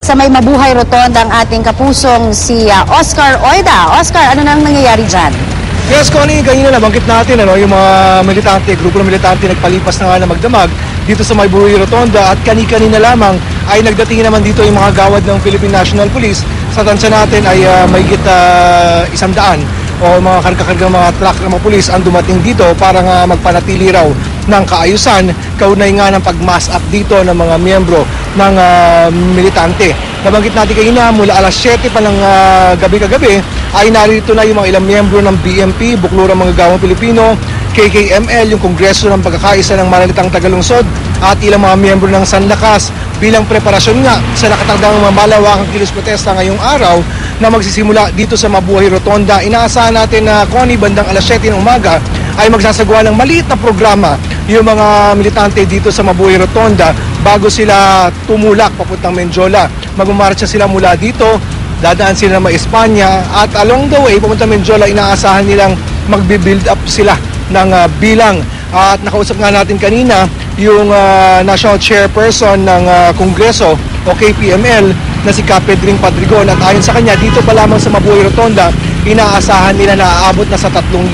Sa may Mabuhay Rotonda ang ating kapusong si Oscar Oida. Oscar, ano nang nangyayari dyan? Yes, Connie, kanina nabanggit natin yung mga militante, grupo ng militante nagpalipas na nga na magdamag dito sa Mabuhay Rotonda at kani-kanina lamang ay nagdating naman dito yung mga gawad ng Philippine National Police. Sa tansya natin ay mahigit 100 o mga karga-kargang mga truck ng mga pulis ang dumating dito para nga magpanatili raw ng kaayusan, kaunay nga ng pag-mass up dito ng mga miyembro ng militante. Nabanggit natin kanina mula alas 7 pa ng gabi-kagabi ay narito na yung mga ilang miyembro ng BMP, Bukluran Mga Gawang Pilipino, KKML, yung Kongreso ng Pagkakaisa ng Maralitang Tagalungsod at ilang mga miyembro ng Sanlakas bilang preparasyon nga sa nakatagdang mga malawakang kilos protesta ngayong araw na magsisimula dito sa Mabuhay Rotonda. Inaasahan natin na Connie, bandang alas 7 ng umaga ay magsasagawa ng maliit na programa yung mga militante dito sa Mabuhay Rotonda bago sila tumulak papuntang Menjola. Magmamarcha sila mula dito, dadaan sila ng Espanya at along the way papuntang Menjola inaasahan nilang magbi-build up sila ng bilang. At nakausap nga natin kanina yung National Chairperson ng Kongreso o KPML na si Kapedring Padrigon at ayon sa kanya dito pa lamang sa Mabuhay Rotonda inaasahan nila na aabot na sa 3,000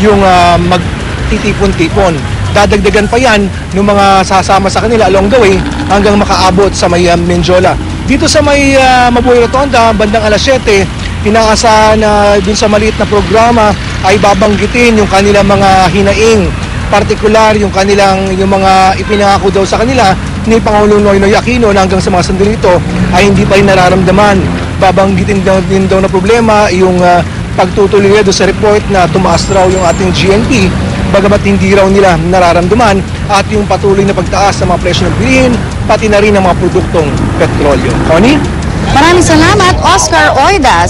yung magtitipon-tipon. Dadagdagan pa yan ng mga sasama sa kanila along the way hanggang makaabot sa may Menjola. Dito sa may Mabuhay Rotonda, bandang alas 7, inaasahan na dun sa maliit na programa ay babanggitin yung kanilang mga hinaing, partikular yung mga ipinangako daw sa kanila ni Pangulong Noynoy Aquino na hanggang sa mga sandali ito ay hindi pa rin nararamdaman. Babanggitin din daw na problema yung pagtutuloy doon sa report na tumaas raw yung ating GNP bagamat hindi raw nila nararamdaman at yung patuloy na pagtaas sa mga presyo ng bilihin pati na rin ng mga produktong petrolyo. Connie? Maraming salamat, Oscar Oida.